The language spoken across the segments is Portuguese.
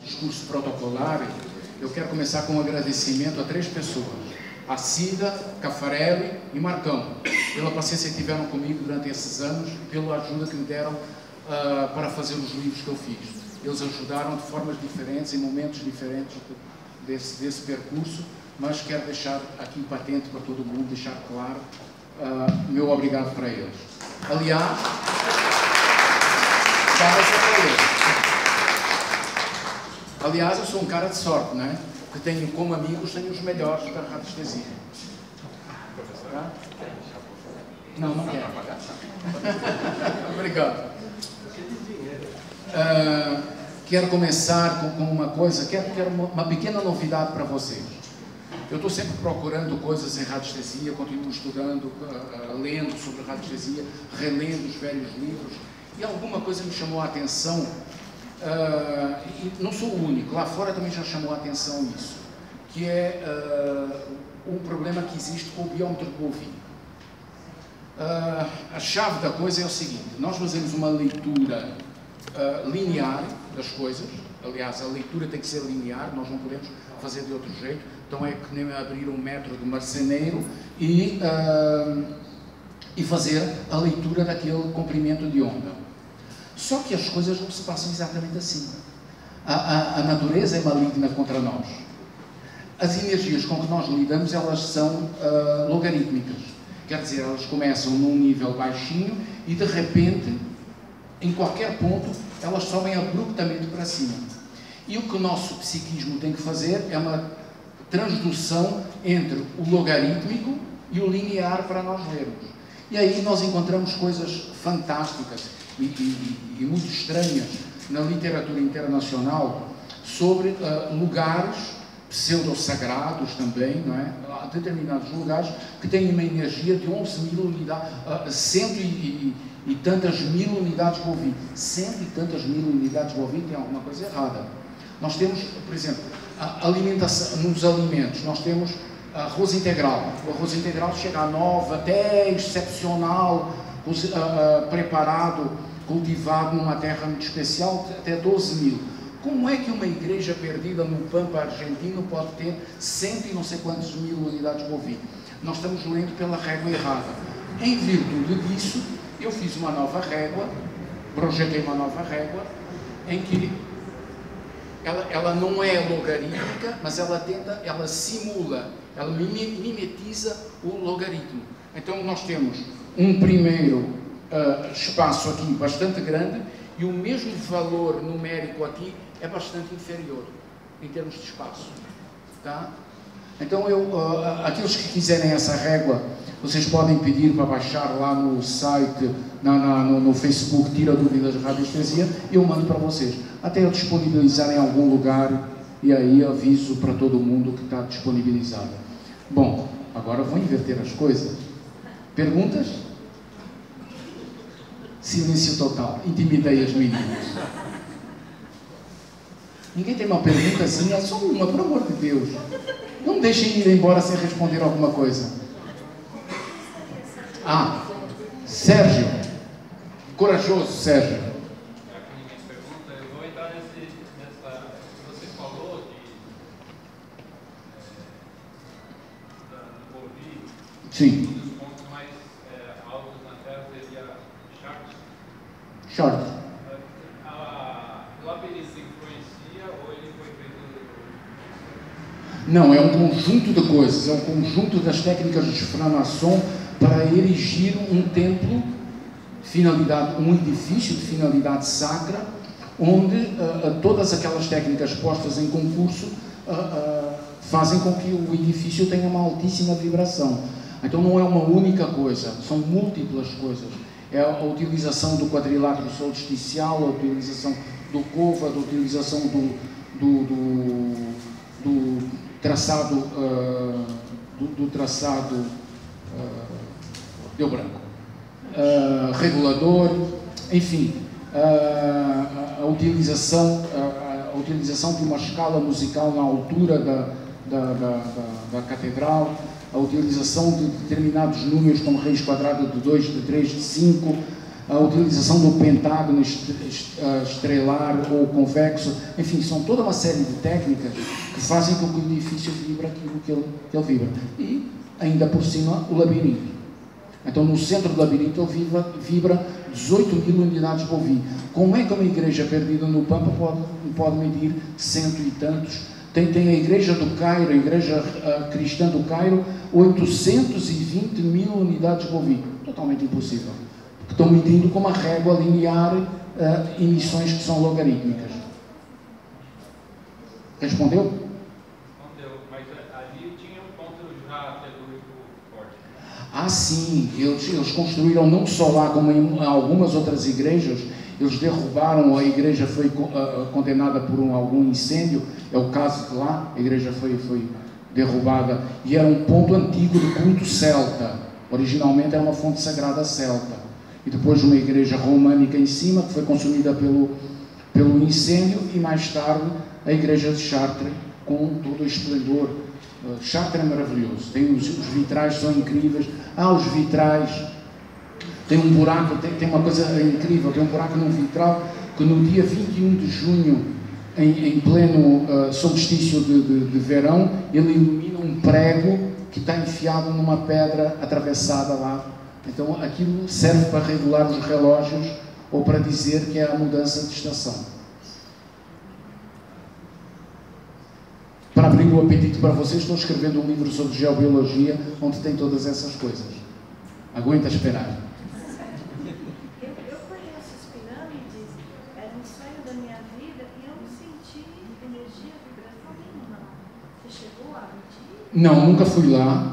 discurso protocolar, eu quero começar com um agradecimento a 3 pessoas. A Cida, Caffarelli e Marcão, pela paciência que tiveram comigo durante esses anos e pela ajuda que me deram para fazer os livros que eu fiz. Eles ajudaram de formas diferentes, em momentos diferentes desse percurso, mas quero deixar aqui patente para todo mundo, deixar claro meu obrigado para eles. Aliás, aliás, eu sou um cara de sorte, não é? Que tenho como amigos, tenho os melhores da radiestesia. Tá? Não, não quero. Obrigado. Quero começar com uma coisa, quero uma pequena novidade para vocês. Eu estou sempre procurando coisas em radiestesia, continuo estudando, lendo sobre radiestesia, relendo os velhos livros, e alguma coisa me chamou a atenção. E não sou o único, lá fora também já chamou a atenção isso, que é um problema que existe com o biómetro bovino. A chave da coisa é o seguinte: nós fazemos uma leitura linear das coisas. Aliás, a leitura tem que ser linear, nós não podemos fazer de outro jeito. Então é que nem abrir um metro de marceneiro e fazer a leitura daquele comprimento de onda. Só que as coisas não se passam exatamente assim. A natureza é maligna contra nós. As energias com que nós lidamos, elas são logarítmicas. Quer dizer, elas começam num nível baixinho e de repente, em qualquer ponto, elas sobem abruptamente para cima. E o que o nosso psiquismo tem que fazer é uma transdução entre o logarítmico e o linear para nós lermos. E aí nós encontramos coisas fantásticas e muito estranhas na literatura internacional sobre lugares pseudo-sagrados também, não é? Há determinados lugares que têm uma energia de 11.000 unidades, cento e tantas mil unidades por ouvir. Cento e tantas mil unidades por ouvir, tem alguma coisa errada. Nós temos, por exemplo, a alimentação, nos alimentos, nós temos arroz integral. O arroz integral chega a 9, até excepcional, preparado, cultivado numa terra muito especial, até 12.000. Como é que uma igreja perdida no Pampa argentino pode ter 100 e não sei quantos mil unidades por ouvir? Nós estamos lendo pela régua errada. Em virtude disso, eu fiz uma nova régua, projetei uma nova régua, em que ela não é logarítmica, mas ela simula, ela mimetiza o logaritmo. Então nós temos um primeiro espaço aqui bastante grande e o mesmo valor numérico aqui é bastante inferior em termos de espaço. Tá? Então aqueles que quiserem essa régua, vocês podem pedir para baixar lá no site, no Facebook, Tira Dúvidas de Radiestesia, e eu mando para vocês. Até eu disponibilizar em algum lugar, e aí aviso para todo mundo que está disponibilizado. Bom, agora vou inverter as coisas. Perguntas? Silêncio total. Intimidei as meninas. Ninguém tem uma perguntazinha? Só uma, pelo amor de Deus. Não deixem ir embora sem responder alguma coisa. Sérgio. Corajoso, Sérgio. Já que ninguém pergunta, eu vou entrar nessa que você falou do Bovino. Sim. Um dos pontos mais altos na Terra seria Chartres. Chartres. O alpinismo influencia ou ele foi feito? Não, é um conjunto de coisas, é um conjunto das técnicas de Franasson para erigir um templo, um edifício de finalidade sacra, onde todas aquelas técnicas postas em concurso fazem com que o edifício tenha uma altíssima vibração. Então não é uma única coisa, são múltiplas coisas. É a utilização do quadrilátero solsticial, a utilização do Kova, a utilização do traçado deu branco, regulador, enfim, a utilização de uma escala musical na altura da catedral, a utilização de determinados números como raiz quadrada de 2, de 3, de 5, a utilização do pentágono estrelar ou convexo, enfim, são toda uma série de técnicas que fazem com que o edifício vibra aquilo que ele vibra. E, ainda por cima, o labirinto. Então, no centro do labirinto, ele vibra 18.000 unidades Bovie. Como é que uma igreja perdida no Pampa pode medir cento e tantos? Tem a igreja do Cairo, a igreja cristã do Cairo, 820.000 unidades Bovie. Totalmente impossível. Estão medindo com uma régua linear emissões que são logarítmicas. Respondeu? Respondeu, mas ali tinha um ponto já telúrico forte. Ah, sim, eles construíram não só lá, como em algumas outras igrejas. Eles derrubaram, a igreja foi condenada por algum incêndio. É o caso que lá a igreja foi derrubada, e era um ponto antigo de culto celta. Originalmente era uma fonte sagrada celta. E depois uma igreja românica em cima, que foi consumida pelo incêndio, e mais tarde a igreja de Chartres, com todo o esplendor. Chartres é maravilhoso, tem os vitrais, são incríveis. Os vitrais, tem um buraco, tem uma coisa incrível, tem um buraco num vitral, que no dia 21 de junho, em pleno solstício de verão, ele ilumina um prego que está enfiado numa pedra atravessada lá. Então aquilo serve para regular os relógios ou para dizer que é a mudança de estação. Para abrir o apetite para vocês, estou escrevendo um livro sobre geobiologia, onde tem todas essas coisas. Aguenta esperar. Eu conheço as pirâmides, era um sonho da minha vida e eu não senti energia, vibração nenhuma. Você chegou a medir? Não, nunca fui lá.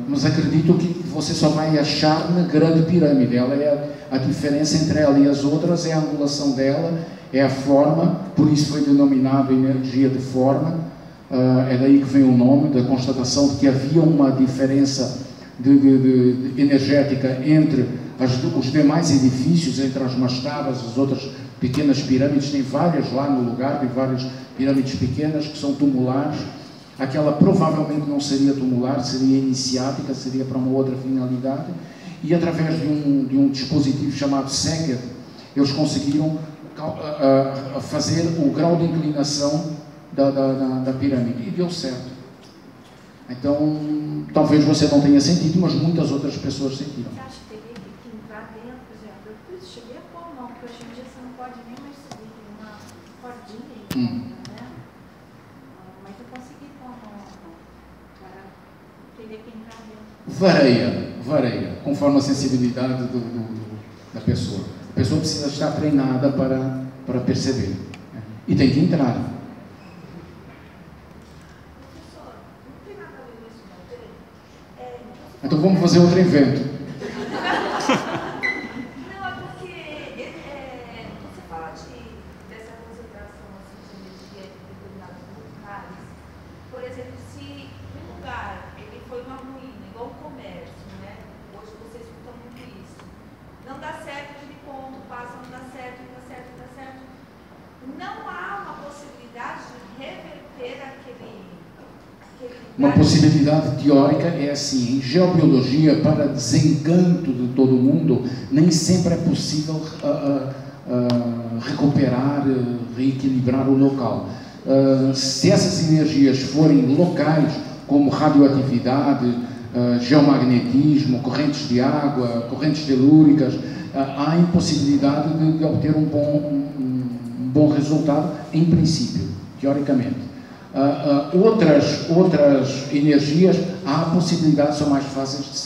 Mas acredito que você só vai achar na grande pirâmide. Ela é a diferença entre ela e as outras, é a angulação dela, é a forma, por isso foi denominado energia de forma. É daí que vem o nome, da constatação de que havia uma diferença de energética entre os demais edifícios, entre as mastabas, as outras pequenas pirâmides. Tem várias lá no lugar, tem várias pirâmides pequenas que são tumulares. Aquela provavelmente não seria tumular, seria iniciática, seria para uma outra finalidade, e através de um dispositivo chamado Seger, eles conseguiram fazer o grau de inclinação da pirâmide, e deu certo. Então, talvez você não tenha sentido, mas muitas outras pessoas sentiram. Você acha que teria que entrar dentro, por exemplo? Eu cheguei a pôr a mão, porque hoje em dia você não pode nem mais subir, tem uma cordinha aí, né? Mas eu consegui pôr a mão para teria que entrar dentro. Varia, conforme a sensibilidade da pessoa. A pessoa precisa estar treinada para perceber. E tem que entrar. Professor, não tem nada a ver com isso, não tem? Então vamos fazer outro evento. Não, é porque você fala dessa concentração assim, de energia em determinados lugares. Por exemplo, se um lugar ele foi uma ruína, igual o comércio, né? Hoje você escuta muito isso. Não dá certo aquele ponto, passa, não dá certo, não dá certo, não dá certo. Não há uma possibilidade de reverter aquele Uma possibilidade teórica é assim: em geobiologia, para desencanto de todo mundo, nem sempre é possível recuperar, reequilibrar o local. Se essas energias forem locais, como radioatividade, geomagnetismo, correntes de água, correntes telúricas, há a impossibilidade de obter um bom resultado, em princípio, teoricamente. Outras energias, há a possibilidade, são mais fáceis de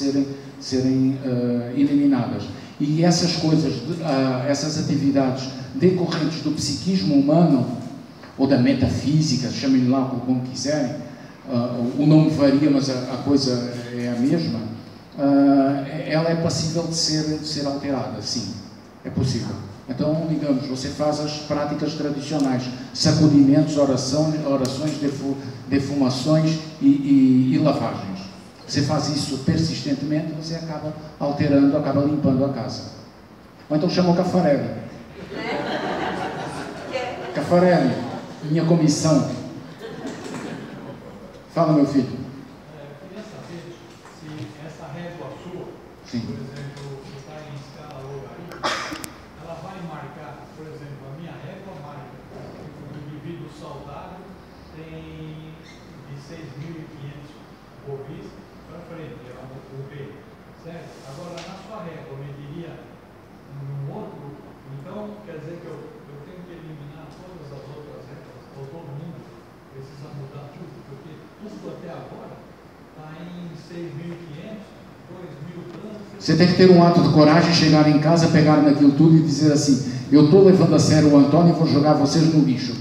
serem eliminadas. E essas coisas, essas atividades decorrentes do psiquismo humano, ou da metafísica, chamem lá como quiserem, o nome varia, mas a coisa é a mesma, ela é passível de ser alterada, sim, é possível. Então, digamos, você faz as práticas tradicionais, sacudimentos, orações, defumações e lavagens. Você faz isso persistentemente, você acaba alterando, acaba limpando a casa. Ou então chama o Cafarelli. Cafarelli, minha comissão. Fala, meu filho. Queria saber se essa régua sua, Sim. por exemplo, você está em saudável tem de 6.500 ovis para frente, é o V, certo? Agora, na sua régua, eu mediria num outro, então quer dizer que eu tenho que eliminar todas as outras réguas, ou todo mundo precisa mudar tudo, porque tudo até agora está em 6.500, 2.000 tantos. Você tem que ter um ato de coragem, chegar em casa, pegar naquilo tudo e dizer assim: eu estou levando a sério o Antônio e vou jogar vocês no lixo.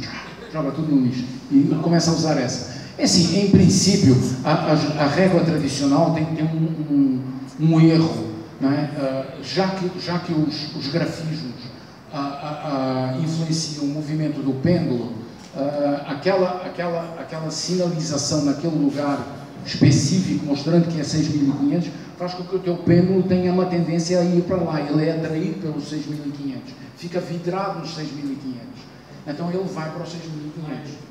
Joga tudo no lixo. E começa a usar essa. É assim, em princípio, a régua tradicional tem um erro, não é? Já que os grafismos influenciam o movimento do pêndulo, aquela sinalização naquele lugar específico, mostrando que é 6.500, faz com que o teu pêndulo tenha uma tendência a ir para lá. Ele é atraído pelos 6.500, fica vidrado nos 6.500. Então ele vai para os 6.500.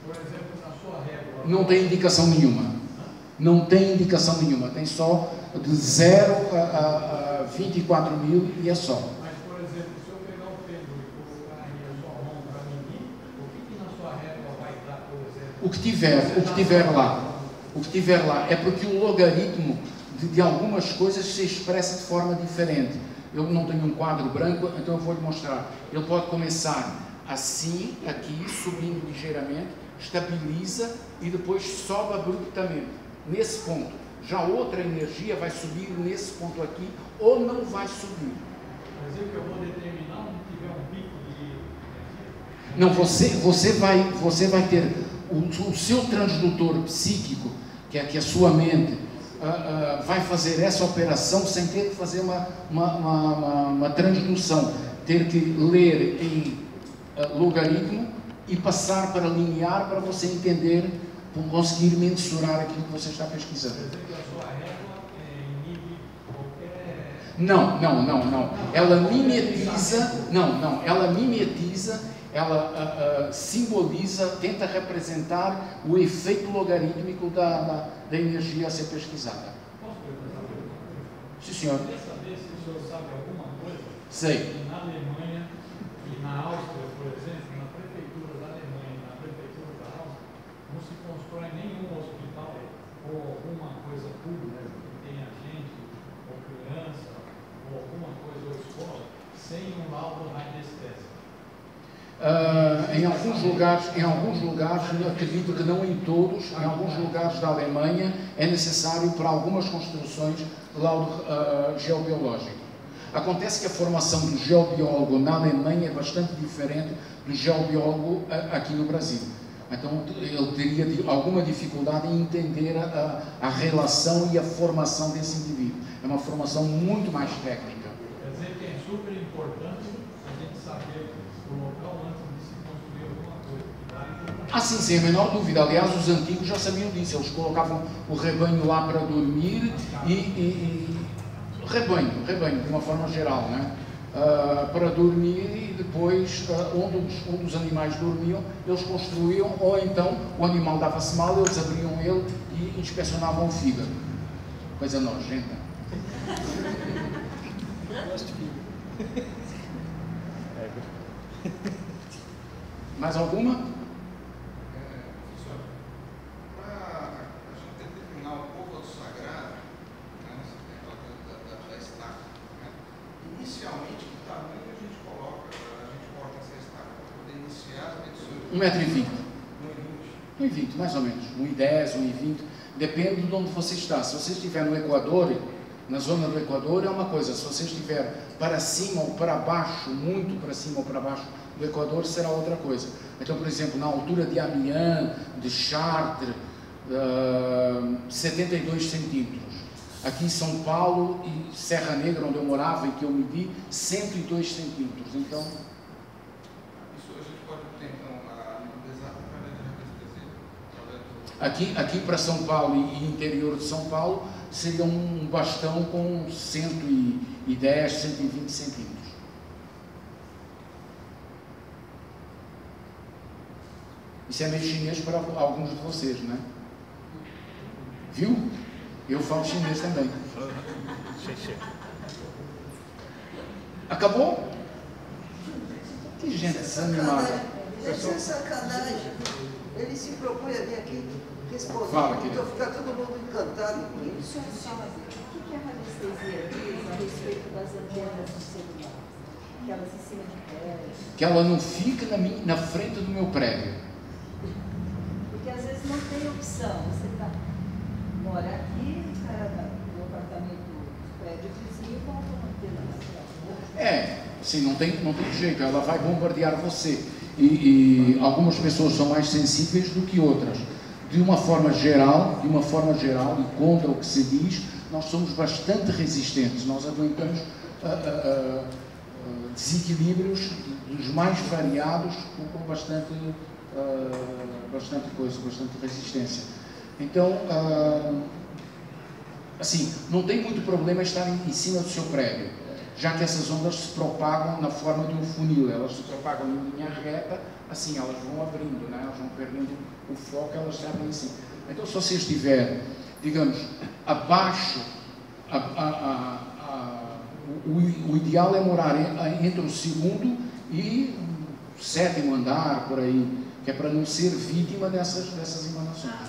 Por exemplo, na sua régua... Não tem indicação nenhuma. Não tem indicação nenhuma. Tem só de 0 a 24.000 e é só. Mas, por exemplo, se eu pegar o pêndulo e colocar aí a sua mão para medir, o que na sua régua vai dar, por exemplo? O que tiver lá. O que tiver lá. É porque o logaritmo de algumas coisas se expressa de forma diferente. Eu não tenho um quadro branco, então eu vou lhe mostrar. Ele pode começar assim, aqui, subindo ligeiramente, estabiliza e depois sobe abruptamente. Nesse ponto. Já outra energia vai subir nesse ponto aqui ou não vai subir. Quer dizer que eu vou determinar onde tiver um pico de energia? Não, você vai ter o seu transdutor psíquico, que é que a sua mente vai fazer essa operação sem ter que fazer uma transdução, ter que ler em logaritmo e passar para linear para você entender, para conseguir mensurar aquilo que você está pesquisando. Quer dizer que a sua régua inibe qualquer... Não. Ela mimetiza, ela simboliza, tenta representar o efeito logarítmico da energia a ser pesquisada. Posso perguntar? Sim, senhor. Eu queria saber se o senhor sabe alguma coisa. Sei. Na Alemanha e na Áustria, por exemplo, na prefeitura da Alemanha e na prefeitura da Áustria, não se constrói nenhum hospital ou alguma coisa pública que tenha gente ou criança ou alguma coisa ou escola sem um laudo radiestésico. Em alguns lugares, acredito que não em todos, em alguns lugares da Alemanha é necessário para algumas construções laudo geobiológico. Acontece que a formação do geobiólogo na Alemanha é bastante diferente do geobiólogo aqui no Brasil. Então ele teria alguma dificuldade em entender a relação e a formação desse indivíduo. É uma formação muito mais técnica. Quer dizer que é super importante a gente saber o local antes de se construir alguma coisa. Sim, sem a menor dúvida. Aliás, os antigos já sabiam disso. Eles colocavam o rebanho lá para dormir rebanho, de uma forma geral, né? Para dormir, e depois, onde os animais dormiam, eles construíam, ou então o animal dava-se mal, eles abriam ele e inspecionavam o fígado. Coisa nojenta. Mais alguma? Inicialmente, que tamanho a gente coloca essa estaca para poder iniciar as medições? 1,20 m. 1,20 m. 1,20 m, mais ou menos. 1,10 m, 1,20 m. Depende de onde você está. Se você estiver no Equador, na zona do Equador, é uma coisa. Se você estiver para cima ou para baixo, muito para cima ou para baixo do Equador, será outra coisa. Então, por exemplo, na altura de Amiens, de Chartres, 72 centímetros. Aqui em São Paulo e Serra Negra, onde eu morava e que eu medi, 102 centímetros. Então, isso a gente pode ter, então, a medida exata para a gente aqui para São Paulo e interior de São Paulo, seria um bastão com 110, 120 centímetros. Isso é meio chinês para alguns de vocês, né? Viu? Eu falo chinês também. Acabou? Que gente desanimada. Deve ser sacanagem. Ele se propõe a vir aqui responder. Fala, Então fica todo mundo encantado com O isso. senhor sabe o que a radiestesia diz a respeito das antenas do celular? Que elas em cima de pé. Que ela não fica na frente do meu prédio. Porque às vezes não tem opção. Você mora aqui, o cara do apartamento do prédio vizinho coloca uma antena na sua. É, sim, não tem jeito, ela vai bombardear você. E algumas pessoas são mais sensíveis do que outras. De uma forma geral, e contra o que se diz, nós somos bastante resistentes. Nós aguentamos desequilíbrios dos mais variados com bastante resistência. Então, assim, não tem muito problema estar em cima do seu prédio, já que essas ondas se propagam na forma de um funil, elas se propagam em linha reta, assim, elas vão abrindo, né? Elas vão perdendo o foco, elas se abrem assim. Então, se você estiver, digamos, abaixo, o ideal é morar entre o segundo e o sétimo andar, por aí, que é para não ser vítima dessas emanações.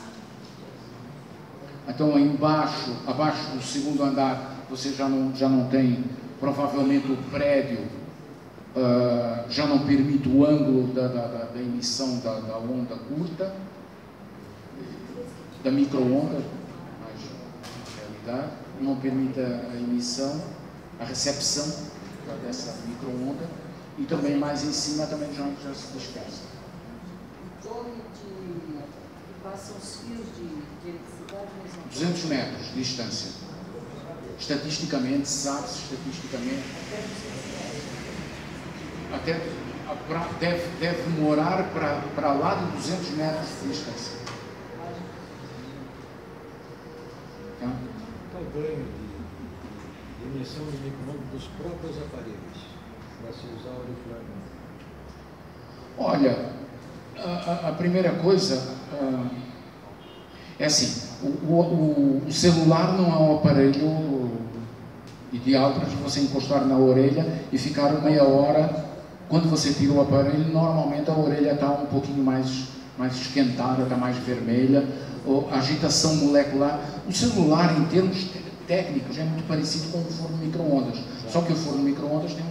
Então, abaixo do segundo andar, você já não tem, provavelmente o prédio já não permite o ângulo da emissão da onda curta, da micro-onda, mas na realidade não permite a emissão, a recepção dessa micro-onda, e também mais em cima também já se dispersa. Em torno que passam os fios de eletricidade, 200 metros de distância. Estatisticamente, sabe-se, deve morar para lá de 200 metros de distância. Tá? Qual o ganho de emissão de micro-ondas dos próprios aparelhos para se usar auricular? Olha, a primeira coisa é assim, o celular não é um aparelho ideal para você encostar na orelha e ficar meia hora. Quando você tira o aparelho, normalmente a orelha está um pouquinho mais esquentada, está mais vermelha, a agitação molecular. O celular, em termos técnicos, é muito parecido com o forno micro-ondas, só que o forno micro-ondas tem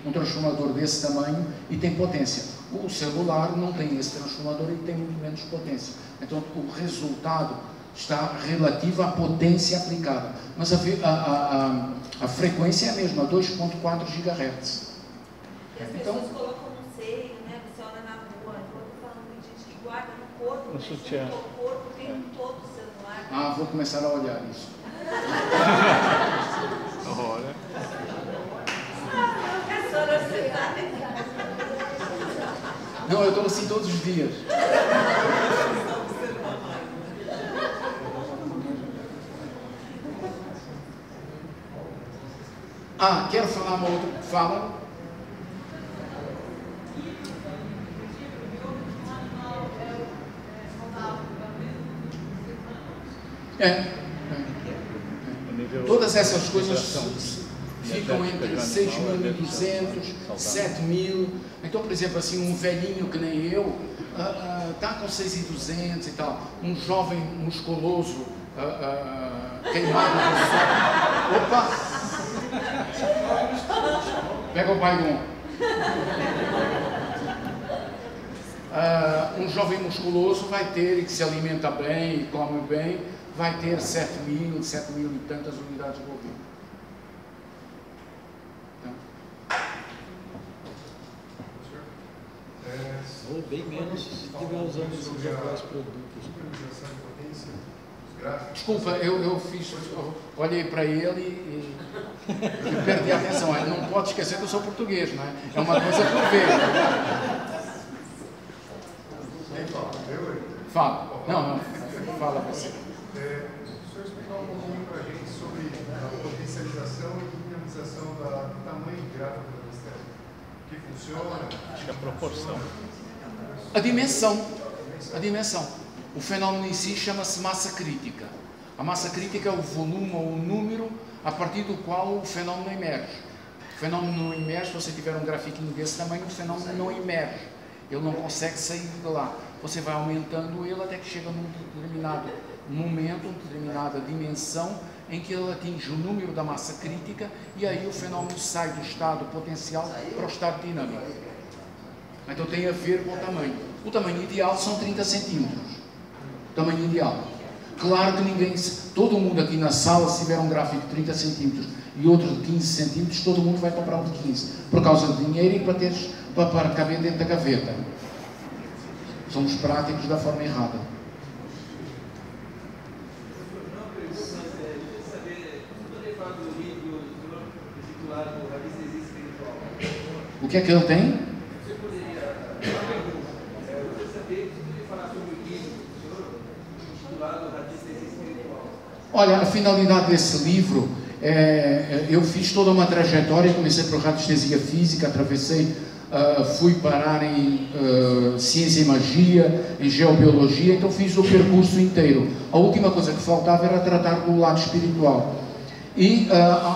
um transformador desse tamanho e tem potência. O celular não tem esse transformador e tem muito menos potência. Então, o resultado está relativo à potência aplicada, mas a frequência é a mesma, 2.4 GHz. E as pessoas colocam no seio, né? Você olha na rua, eu estou falando de gente que guarda no corpo, No sutiã. junto ao corpo, tem todo o celular. Ah, vou começar a olhar isso. Olha. Professora, você tá Não, eu estou assim todos os dias. Quero falar uma outra. Fala. Todas essas coisas ficam entre 6.200, 7.000. Então, por exemplo, assim, um velhinho que nem eu está com 6.200 e tal. Um jovem musculoso queimado no sol. Opa! Pega o Baigon. Um jovem musculoso vai ter, e que se alimenta bem e come bem, vai ter 7.000 e tantas unidades de bovino. Ou bem menos se estiver usando esses atuais produtos. Desculpa, eu olhei para ele e perdi a atenção. Não pode esquecer que eu sou português, não é? É uma coisa por ver. Fala. Não, fala você. O senhor explicar um pouquinho para a gente sobre a potencialização e dinamização do tamanho de gráfico da mistério. O que funciona? Acho que a proporção. A dimensão. O fenômeno em si chama-se massa crítica. A massa crítica é o volume ou o número a partir do qual o fenômeno emerge. O fenômeno não emerge, se você tiver um grafiquinho desse tamanho, o fenômeno não emerge. Ele não consegue sair de lá. Você vai aumentando ele até que chega num determinado momento, uma determinada dimensão, em que ele atinge o número da massa crítica e aí o fenómeno sai do estado potencial para o estado dinâmico. Então tem a ver com o tamanho. O tamanho ideal são 30 centímetros. O tamanho ideal. Claro que todo mundo aqui na sala, se tiver um gráfico de 30 centímetros e outro de 15 centímetros, todo mundo vai comprar um de 15, por causa do dinheiro e para caber dentro da gaveta. Somos práticos da forma errada. O que é que ele tem? Você poderia falar sobre o livro do senhor, intitulado Radiestesia Espiritual? Olha, a finalidade desse livro, eu fiz toda uma trajetória, comecei por radiestesia física, atravessei, fui parar em ciência e magia, em geobiologia, então fiz o percurso inteiro. A última coisa que faltava era tratar do lado espiritual. E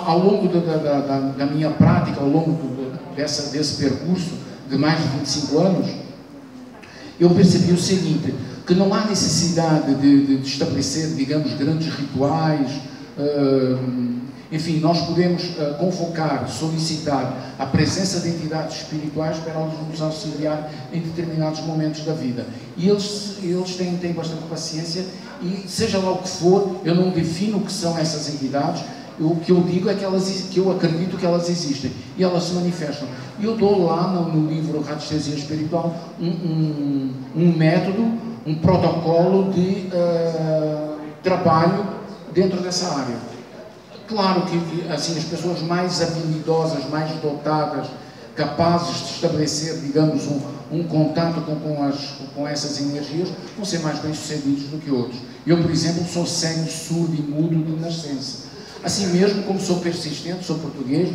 ao longo da minha prática, ao longo desse percurso de mais de 25 anos, eu percebi o seguinte, que não há necessidade de estabelecer, digamos, grandes rituais, enfim, nós podemos convocar, solicitar a presença de entidades espirituais para elas nos auxiliar em determinados momentos da vida. E eles têm bastante paciência e, seja lá o que for, eu não defino o que são essas entidades. O que eu digo é que eu acredito que elas existem e elas se manifestam. E eu dou lá no livro Radiestesia Espiritual um método, um protocolo de trabalho dentro dessa área. Claro que assim, as pessoas mais habilidosas, mais dotadas, capazes de estabelecer, digamos, um contato com essas energias, vão ser mais bem-sucedidos do que outros. Eu, por exemplo, sou cego, surdo e mudo de nascença. Assim mesmo, como sou persistente, sou português,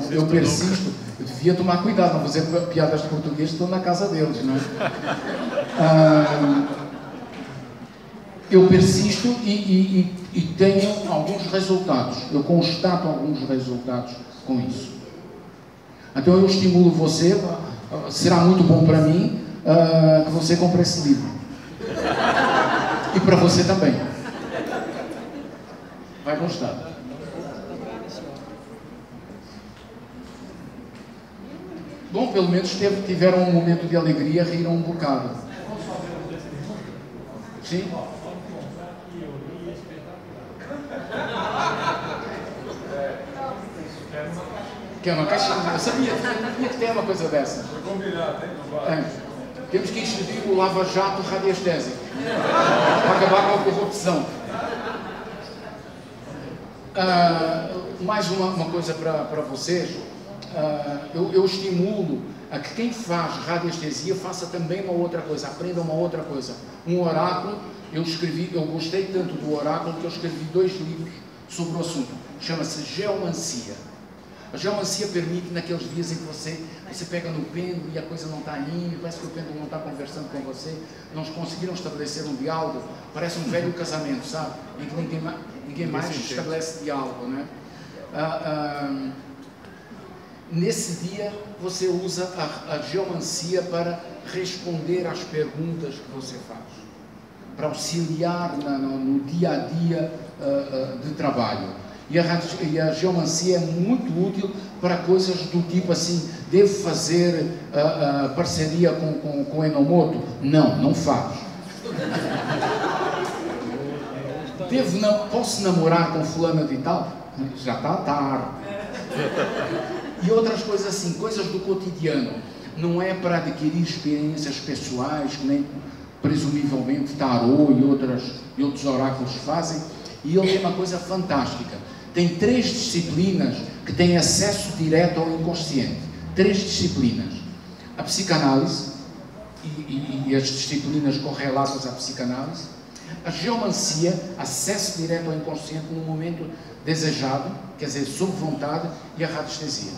eu persisto, eu devia tomar cuidado, não fazer piadas de português, estou na casa deles, não é? Eu persisto e tenho alguns resultados, eu constato alguns resultados com isso. Então eu estimulo você, será muito bom para mim que você compre esse livro. E para você também. Vai gostar. Bom, pelo menos tiveram um momento de alegria, riram um bocado. Sim? Quer uma caixinha? Eu sabia que tem uma coisa dessa. Temos que instituir o Lava Jato radiestésico para acabar com a corrupção. Mais uma coisa para vocês, eu estimulo a que quem faz radiestesia faça também uma outra coisa, aprenda uma outra coisa. Um oráculo, eu gostei tanto do oráculo que eu escrevi 2 livros sobre o assunto, chama-se Geomancia. A geomancia permite, naqueles dias em que você pega no pêndulo e a coisa não está indo, parece que o pêndulo não está conversando com você, não conseguiram estabelecer um diálogo, parece um velho casamento, sabe? Em que ninguém mais estabelece diálogo, né? Nesse dia, você usa a geomancia para responder às perguntas que você faz, para auxiliar no dia a dia de trabalho. E a geomancia é muito útil para coisas do tipo assim, devo fazer parceria com o Enomoto? Não faz. Posso namorar com fulana de tal? Já está tarde. E outras coisas assim, coisas do cotidiano. Não é para adquirir experiências pessoais, que nem presumivelmente tarô e outros oráculos fazem. E ele tem uma coisa fantástica. Tem 3 disciplinas que têm acesso direto ao inconsciente. 3 disciplinas. A psicanálise e as disciplinas correlatas à psicanálise. A geomancia, acesso direto ao inconsciente no momento desejado, quer dizer, sob vontade, e a radiestesia.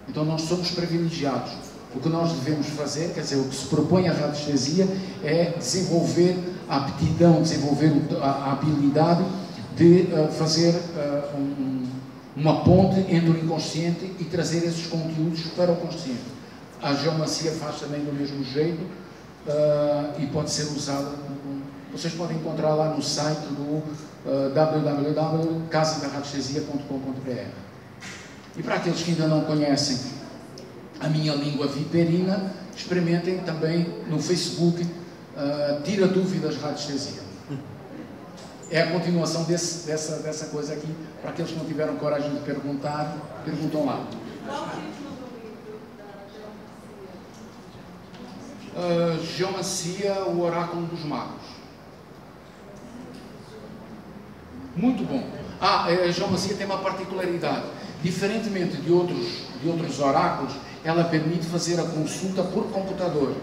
Então nós somos privilegiados. O que nós devemos fazer, quer dizer, o que se propõe a radiestesia é desenvolver a aptidão, desenvolver a habilidade de fazer uma ponte entre o inconsciente e trazer esses conteúdos para o consciente. A geomancia faz também do mesmo jeito e pode ser usada. Vocês podem encontrar lá no site do www.casadaradiestesia.com.br. E para aqueles que ainda não conhecem a minha língua viperina, experimentem também no Facebook Tira Dúvidas Radiestesia. É a continuação dessa coisa aqui. Para aqueles que não tiveram coragem de perguntar, perguntam lá. Qual o título do livro da geomacia? Geomancia, o Oráculo dos Magos. Muito bom. A geomancia tem uma particularidade. Diferentemente de outros oráculos, ela permite fazer a consulta por computador.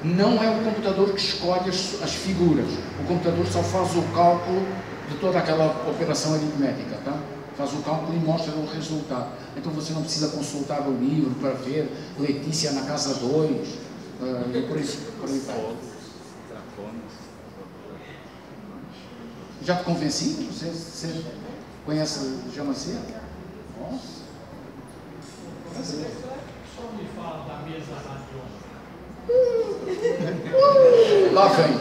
Não é o computador que escolhe as figuras. O computador só faz o cálculo de toda aquela operação aritmética, tá? Faz o cálculo e mostra o resultado. Então você não precisa consultar o livro para ver Letícia na casa 2 e por aí vai. Já te convenci? Você conhece geomacia? Nossa. Prazer. Só me fala da mesa radiônica. Lá vem.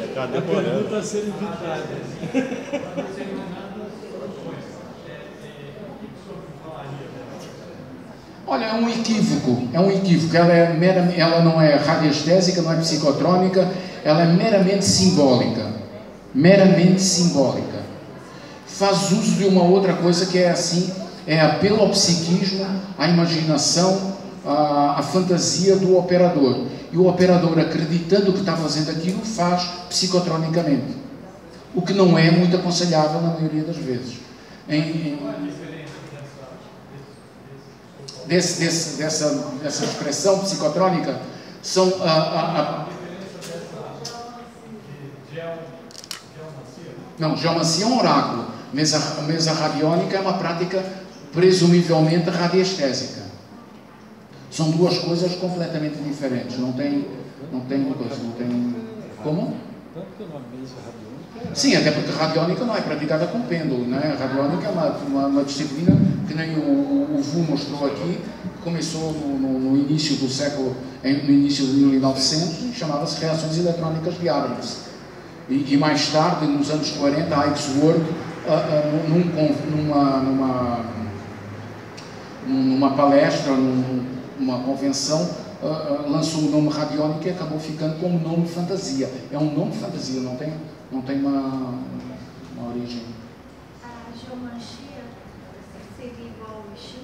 Está demorando. Está sendo evitada. Olha, é um equívoco. Ela não é radiestésica, não é psicotrônica, ela é meramente simbólica. Meramente simbólica. Faz uso de uma outra coisa que é assim, é apelo ao psiquismo, à imaginação, à fantasia do operador. E o operador, acreditando que está fazendo aquilo, faz psicotronicamente. O que não é muito aconselhável na maioria das vezes. Dessa expressão psicotrônica são Não, geomancia é um oráculo. Mesa radiônica é uma prática presumivelmente radiestésica. São duas coisas completamente diferentes. Não tem coisa, não tem. Como? Sim, até porque radiônica não é praticada com pêndulo, né? Radiônica é uma disciplina que nem o Vu mostrou aqui, que começou no início do século, no início de 1900, e chamava-se reações eletrónicas de Adams. E mais tarde, nos anos 40, a Eichsword, numa palestra, numa convenção, lançou o nome radiônica e acabou ficando como nome fantasia. É um nome fantasia, não tem uma origem. A geomancia seria igual ao Exu,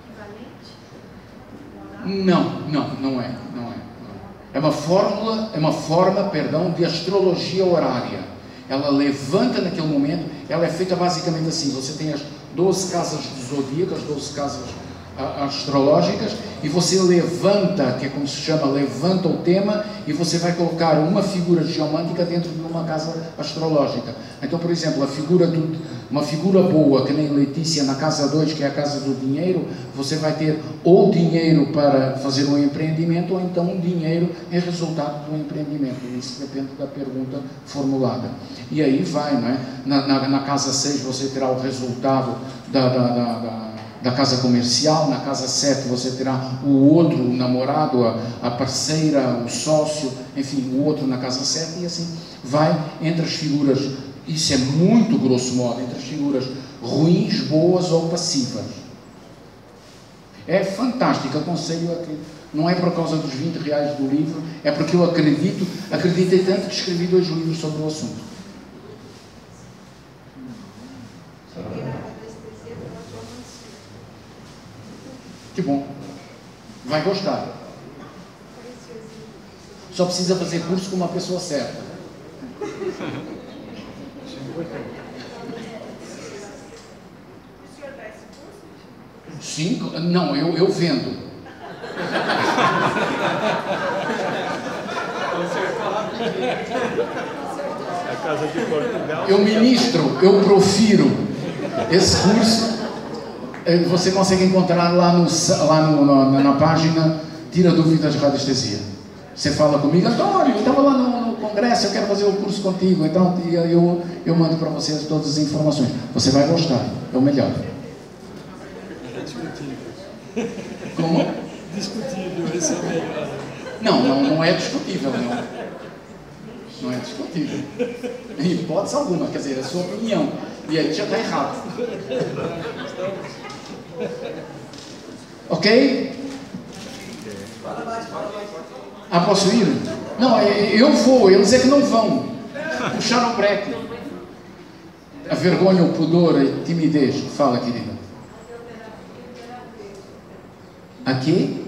equivalente? Não é. É uma forma, de astrologia horária. Ela levanta naquele momento, ela é feita basicamente assim, você tem as 12 casas zodíacas, 12 casas astrológicas, e você levanta, que é como se chama, levanta o tema, e você vai colocar uma figura geomântica dentro de uma casa astrológica. Então, por exemplo, uma figura boa, que nem Letícia na casa 2, que é a casa do dinheiro, você vai ter ou dinheiro para fazer um empreendimento, ou então um dinheiro em resultado do empreendimento. Isso depende da pergunta formulada. E aí vai, não é? Na casa 6 você terá o resultado da casa comercial, na casa 7 você terá o outro, o namorado, a parceira, o sócio, enfim, o outro na casa 7, e assim vai entre as figuras, isso é muito grosso modo, entre as figuras ruins, boas ou passivas. É fantástico, aconselho a que, não é por causa dos 20 reais do livro, é porque eu acreditei tanto que escrevi 2 livros sobre o assunto. Que bom. Vai gostar. Só precisa fazer curso com uma pessoa certa. O senhor dá esse curso? Sim, não, eu vendo. A casa de Portugal. Eu ministro, eu profiro esse curso. Você consegue encontrar lá na página Tira Dúvidas Radiestesia. Você fala comigo, Antônio, eu estava lá no congresso, eu quero fazer o curso contigo, então eu mando para vocês todas as informações. Você vai gostar, é o melhor. Como? Discutível, esse é o melhor. Não é discutível, não. Não é discutível. Em hipótese alguma, quer dizer, é a sua opinião. E aí já está errado. Ok? Ah, posso ir? Não, eu vou, eles é que não vão. Puxaram o breque. A vergonha, o pudor, a timidez. Fala, querida. Aqui?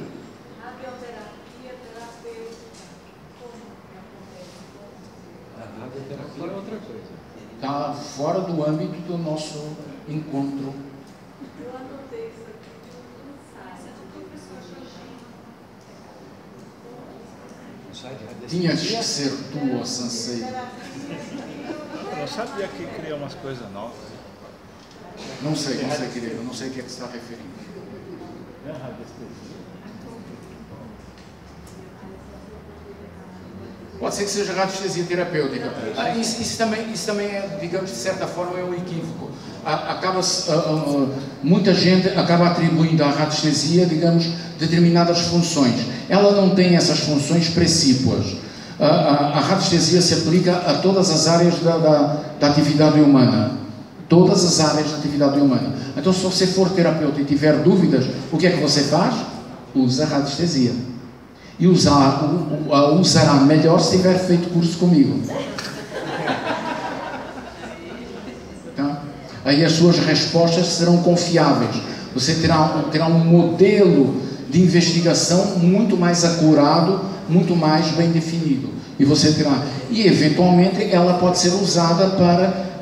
A radioterapia é outra coisa. Está fora do âmbito do nosso encontro. Tinhas que ser tu, ó Sansei. Eu não sabia que cria umas coisas novas. Não sei, querido. Não sei o que é que você está referindo. Pode ser que seja radiestesia terapêutica. Isso também é, digamos, de certa forma, é um equívoco. Muita gente acaba atribuindo à radiestesia, digamos, determinadas funções. Ela não tem essas funções precípuas. A radiestesia se aplica a todas as áreas da atividade humana. Todas as áreas da atividade humana. Então, se você for terapeuta e tiver dúvidas, o que é que você faz? Usa a radiestesia. E usará melhor se tiver feito curso comigo. Tá? Aí as suas respostas serão confiáveis. Você terá um modelo de investigação muito mais acurado, muito mais bem definido. E eventualmente ela pode ser usada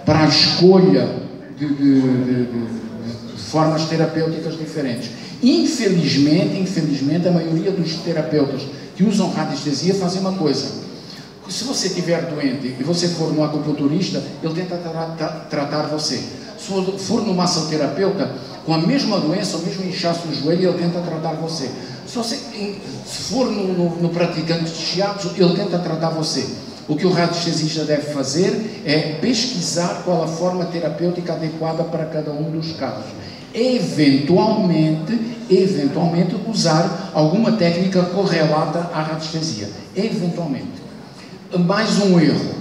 para a escolha de formas terapêuticas diferentes. Infelizmente, a maioria dos terapeutas que usam radiestesia fazem uma coisa. Se você estiver doente e você for no acupunturista, ele tenta tratar você. Se for no massoterapeuta, com a mesma doença, o mesmo inchaço no joelho, ele tenta tratar você. Se for no praticante de shiatsu, ele tenta tratar você. O que o radiestesista deve fazer é pesquisar qual a forma terapêutica adequada para cada um dos casos. Eventualmente usar alguma técnica correlata à radiestesia. Eventualmente. Mais um erro.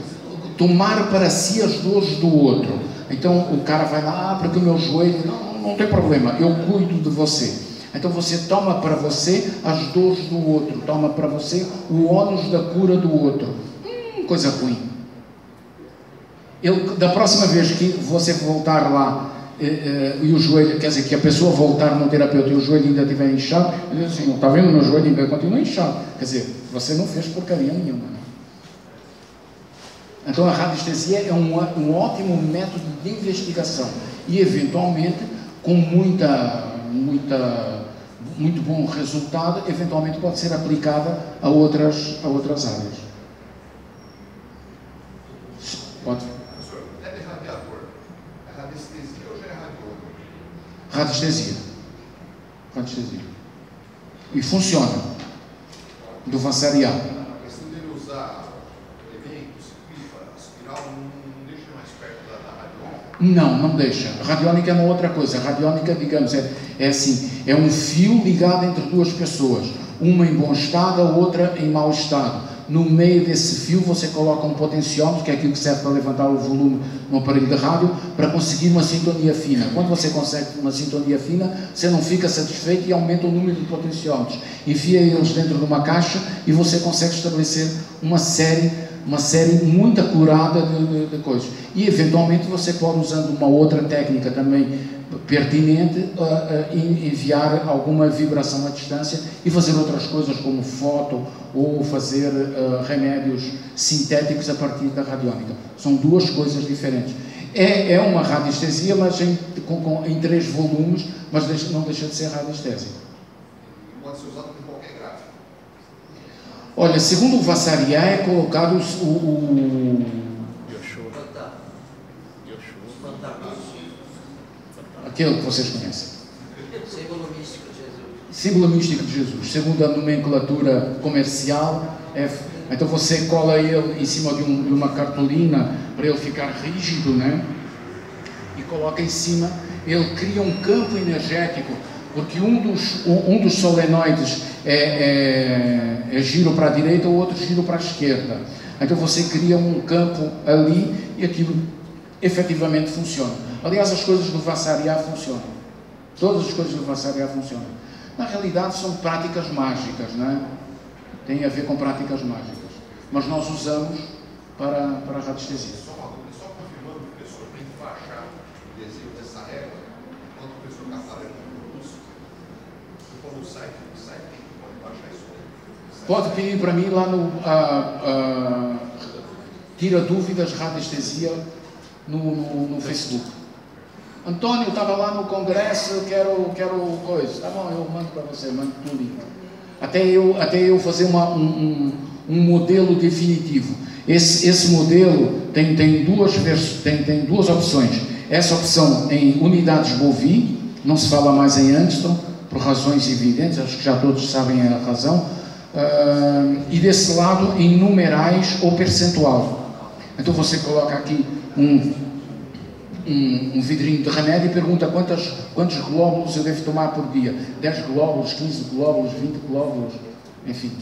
Tomar para si as dores do outro. Então o cara vai lá, porque o meu joelho... Não tem problema, eu cuido de você. Então você toma para você as dores do outro. Toma para você o ônus da cura do outro. Coisa ruim. Da próxima vez que você voltar lá e o joelho, quer dizer, que a pessoa voltar no terapeuta e o joelho ainda estiver inchado, ele diz assim, está vendo, meu joelho ainda continua inchado. Quer dizer, você não fez porcaria nenhuma. Então a radiestesia é um ótimo método de investigação e eventualmente com muito bom resultado, eventualmente pode ser aplicada a outras áreas. Pode? Professor, é de radiador. É radiestesia ou já é radiador? Radiestesia. E funciona. Do Vassariá. A questão dele usar elementos, espiral, não deixa mais perto da radiônica? Não deixa. A radiônica é uma outra coisa. A radiônica, digamos, é assim, é um fio ligado entre duas pessoas. Uma em bom estado, a outra em mau estado. No meio desse fio você coloca um potenciômetro, que é aquilo que serve para levantar o volume no aparelho de rádio, para conseguir uma sintonia fina. Quando você consegue uma sintonia fina, você não fica satisfeito e aumenta o número de potenciômetros. Enfia eles dentro de uma caixa e você consegue estabelecer uma série muito acurada de coisas. E eventualmente você pode, usando uma outra técnica também pertinente, enviar alguma vibração à distância e fazer outras coisas como foto ou fazer remédios sintéticos a partir da radiônica. São duas coisas diferentes. É uma radiestesia, mas em 3 volumes, mas não deixa de ser radiestésia. Pode ser usado com qualquer gráfico. Olha, segundo o Vassariá é colocado aquele que vocês conhecem. Símbolo místico de Jesus. Segundo a nomenclatura comercial, então você cola ele em cima de uma cartolina para ele ficar rígido, né? E coloca em cima, ele cria um campo energético Porque um dos solenoides é giro para a direita, o outro giro para a esquerda. Então você cria um campo ali e aquilo efetivamente funciona. Aliás, as coisas do Vassariá funcionam. Todas as coisas do Vassariá funcionam. Na realidade são práticas mágicas, não é? Tem a ver com práticas mágicas. Mas nós usamos para a radiestesia. Só confirmando que o professor tem que baixar o desenho dessa régua, quando o professor está falando com luz, quando o site pode baixar isso. Pode pedir para mim lá no Tira Dúvidas Radiestesia no Facebook. Antônio, estava lá no congresso, quero coisa. Tá bom, eu mando para você, mando tudo link. Até eu fazer um modelo definitivo. Esse modelo tem duas opções. Essa opção em unidades Bovie, não se fala mais em Angstrom, por razões evidentes, acho que já todos sabem a razão. E desse lado em numerais ou percentual. Então você coloca aqui um vidrinho de remédio e pergunta quantos glóbulos eu devo tomar por dia. 10 glóbulos, 15 glóbulos, 20 glóbulos, enfim.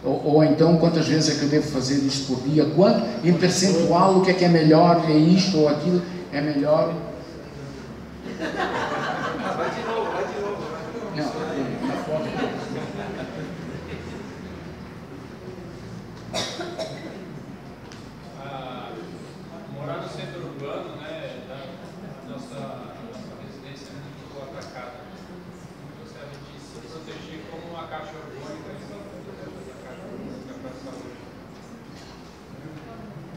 Ou então quantas vezes é que eu devo fazer isto por dia, quanto em percentual, o que é melhor, é isto ou aquilo, é melhor. Vai de novo. Não, na foto. Morar no centro urbano, né, a nossa residência é muito atacada. Você a gente se proteger como uma caixa orgânica para a saúde.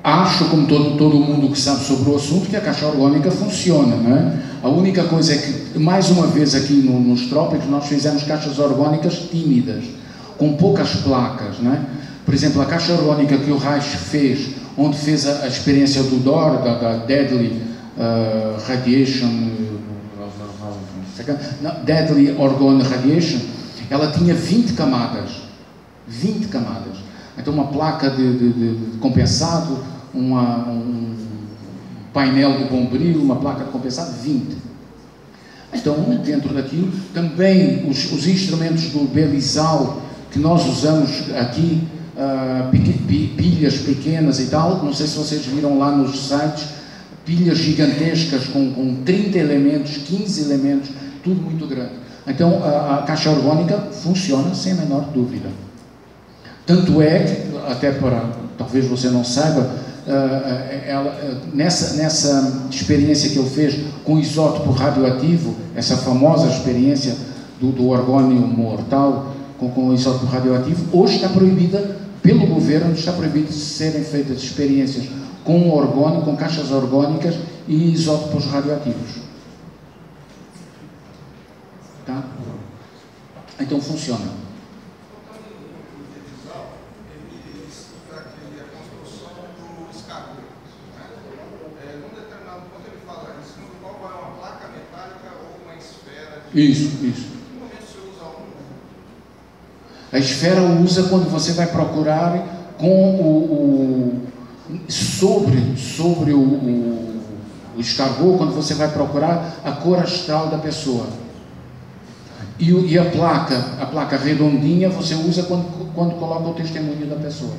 Acho, como todo mundo que sabe sobre o assunto, que a caixa orgânica funciona, não é? A única coisa é que, mais uma vez aqui nos trópicos, nós fizemos caixas orgânicas tímidas, com poucas placas, não é? Por exemplo, a caixa orgânica que o Reich fez, onde fez a experiência do DOR, da Deadly Radiation, Deadly Orgone Radiation, ela tinha 20 camadas. 20 camadas. Então uma placa de compensado, um painel de bombril, uma placa de compensado, 20. Então, dentro daquilo, também os instrumentos do Belisal, que nós usamos aqui, pilhas pequenas e tal, não sei se vocês viram lá nos sites, pilhas gigantescas com 30 elementos, 15 elementos, tudo muito grande. Então a caixa orgânica funciona sem a menor dúvida. Tanto é que, até para, talvez você não saiba, nessa experiência que ele fez com isótopo radioativo, essa famosa experiência do orgônio mortal com isótopo radioativo, hoje está proibida pelo governo, está proibido de serem feitas experiências com orgônio, com caixas orgânicas e isótopos radioativos. Tá? Então funciona. Isso. A esfera usa quando você vai procurar com sobre o escargot, quando você vai procurar a cor astral da pessoa. E a placa redondinha você usa quando coloca o testemunho da pessoa.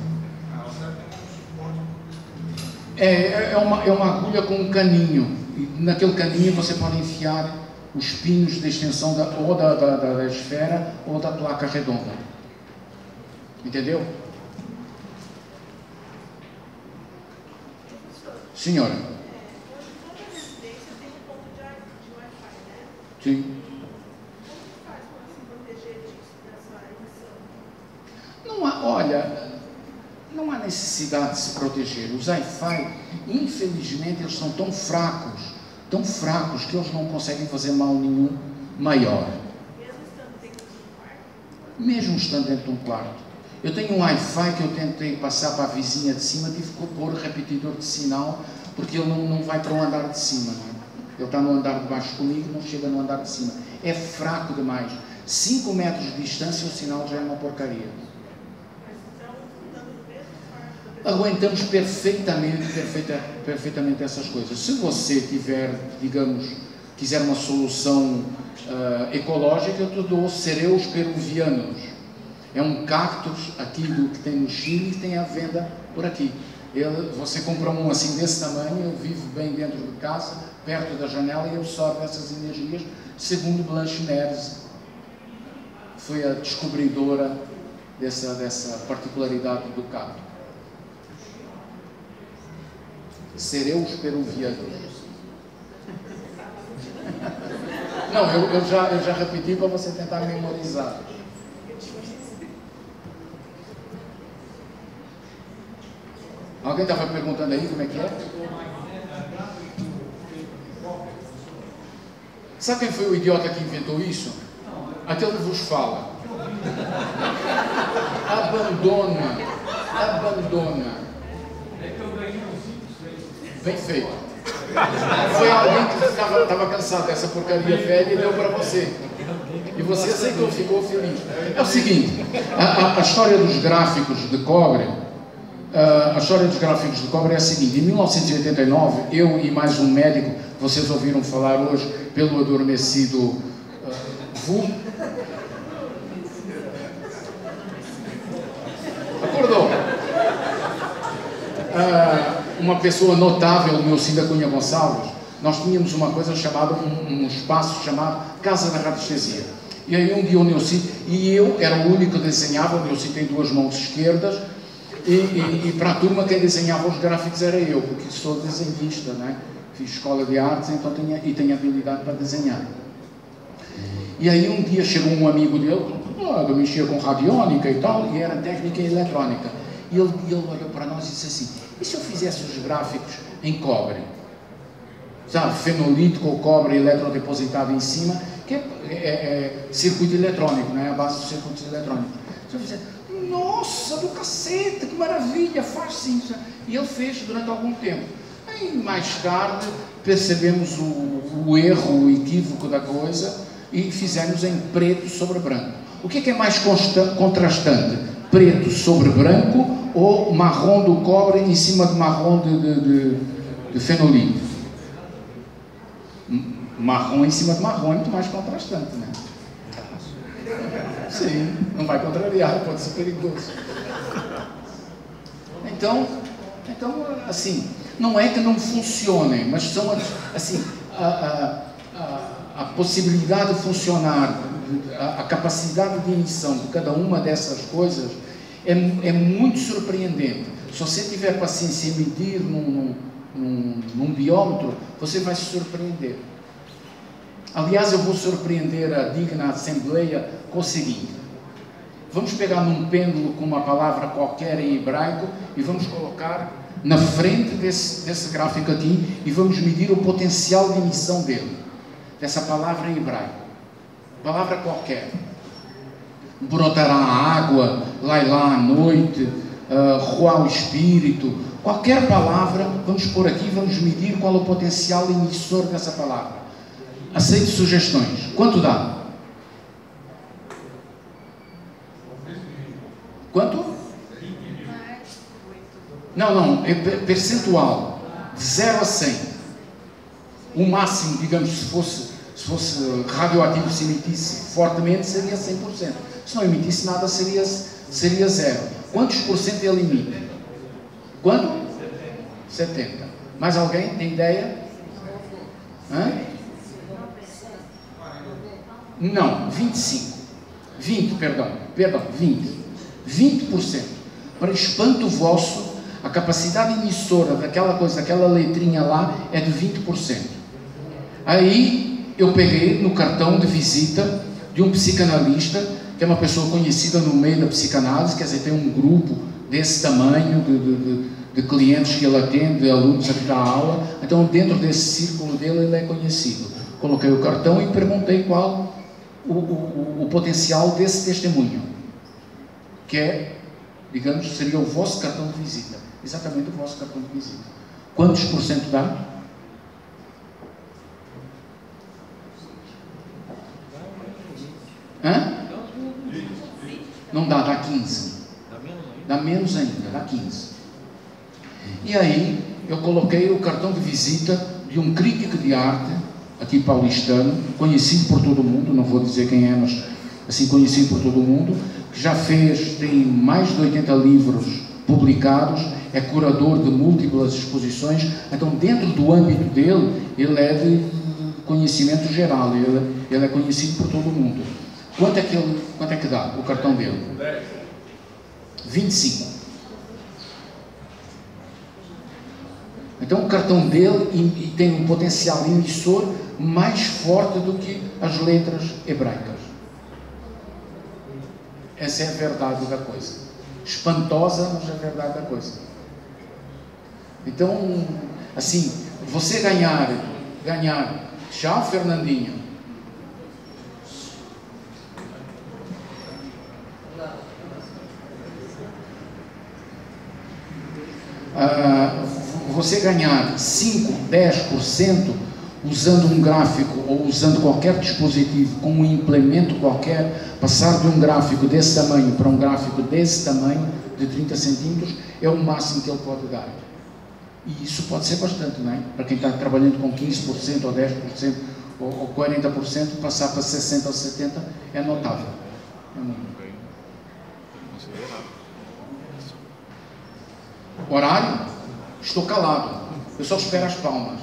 É uma agulha com um caninho. E naquele caninho você pode enfiar os pinos de extensão ou da esfera ou da placa redonda. Entendeu? Senhora. Sim. Não há necessidade de se proteger. Os Wi-Fi, infelizmente, eles são tão fracos que eles não conseguem fazer mal nenhum maior. Mesmo estando dentro de um quarto. Eu tenho um Wi-Fi que eu tentei passar para a vizinha de cima, tive que pôr repetidor de sinal, porque ele não vai para o andar de cima. Não é? Ele está no andar de baixo comigo, não chega no andar de cima. É fraco demais. 5 metros de distância o sinal já é uma porcaria. Aguentamos perfeitamente essas coisas. Se você tiver, digamos, quiser uma solução ecológica, eu te dou cereus peruvianos. É um cactus aqui que tem no Chile e tem à venda por aqui. Você compra um assim desse tamanho, eu vivo bem dentro de casa, perto da janela, e absorve essas energias, segundo Blanche Neves, foi a descobridora dessa particularidade do cacto. Cereus peruvianos. Não, eu já repeti para você tentar memorizar. Alguém estava perguntando aí como é que é? Sabe quem foi o idiota que inventou isso? Aquele que vos fala. Abandona. Bem feito. Foi alguém que estava cansado dessa porcaria velha e deu para você. E você aceitou, ficou feliz. É o seguinte, a história dos gráficos de cobre, a é a seguinte: em 1989, eu e mais um médico, vocês ouviram falar hoje pelo adormecido Vu, acordou. Uma pessoa notável, o Neuci da Cunha Gonçalves, nós tínhamos uma coisa chamada, um espaço chamado Casa da Radiestesia. E aí um dia o Neuci, e eu era o único que desenhava, o Neuci tem 2 mãos esquerdas, e para a turma quem desenhava os gráficos era eu, porque sou desenhista, né? Fiz escola de artes, então tenho habilidade para desenhar. E aí um dia chegou um amigo dele, eu mexia com radiônica e tal, e era técnica e eletrónica. E ele olhou para nós e disse assim: e se eu fizesse os gráficos em cobre? Sabe, fenolito com cobre eletrodepositado em cima, que é circuito eletrônico, né? A base do circuito eletrônico. Se eu fizesse, nossa, do cacete, que maravilha, faz sim. E ele fez durante algum tempo. Aí mais tarde percebemos o erro, o equívoco da coisa e fizemos em preto sobre branco. O que é mais contrastante? Preto sobre branco ou marrom do cobre em cima de marrom de fenolito? Marrom em cima de marrom é muito mais contrastante, né? Sim, não vai contrariar, pode ser perigoso. Então, assim, não é que não funcionem, mas são, assim, a possibilidade de funcionar, a capacidade de emissão de cada uma dessas coisas é muito surpreendente. Se você tiver paciência em medir num biómetro, você vai se surpreender. Aliás, eu vou surpreender a digna Assembleia com o seguinte: vamos pegar num pêndulo com uma palavra qualquer em hebraico e vamos colocar na frente desse gráfico aqui e vamos medir o potencial de emissão dele, dessa palavra em hebraico. Palavra qualquer. Brotará a água, lá e lá à noite, roar o espírito, qualquer palavra, vamos pôr aqui, vamos medir qual é o potencial emissor dessa palavra. Aceito sugestões. Quanto dá? Quanto? Não, é percentual. De 0 a 100. O máximo, digamos, se fosse radioativo, se emitisse fortemente, seria 100%. Se não emitisse nada, seria 0. Quantos por cento ele emite? Quanto? 70. Mais alguém tem ideia? Hã? Não, 25. 20. 20%. Para espanto vosso, a capacidade emissora daquela coisa, aquela letrinha lá, é de 20%. Aí eu peguei no cartão de visita de um psicanalista, que é uma pessoa conhecida no meio da psicanálise, quer dizer, tem um grupo desse tamanho de clientes que ele atende, de alunos a que dá aula. Então, dentro desse círculo dele, ele é conhecido. Coloquei o cartão e perguntei qual o potencial desse testemunho, que é, digamos, seria o vosso cartão de visita. Exatamente o vosso cartão de visita. Quantos por cento dá? Hã? Não dá, dá 15. Dá menos ainda, dá 15. E aí, eu coloquei o cartão de visita de um crítico de arte aqui paulistano, conhecido por todo o mundo, não vou dizer quem é, mas assim, conhecido por todo o mundo, que já tem mais de 80 livros publicados, é curador de múltiplas exposições, então dentro do âmbito dele, ele é de conhecimento geral, ele é conhecido por todo o mundo. Quanto é que dá o cartão dele? 25. Então o cartão dele tem um potencial emissor mais forte do que as letras hebraicas. Essa é a verdade da coisa. Espantosa, mas é a verdade da coisa. Então, assim, você ganhar, tchau Fernandinho. Você ganhar 5, 10% usando um gráfico ou usando qualquer dispositivo com um implemento qualquer, passar de um gráfico desse tamanho para um gráfico desse tamanho, de 30 centímetros, é o máximo que ele pode dar. E isso pode ser bastante, não é? Para quem está trabalhando com 15% ou 10% ou 40%, passar para 60% ou 70% é notável. É muito. Horário? Estou calado. Eu só espero as palmas.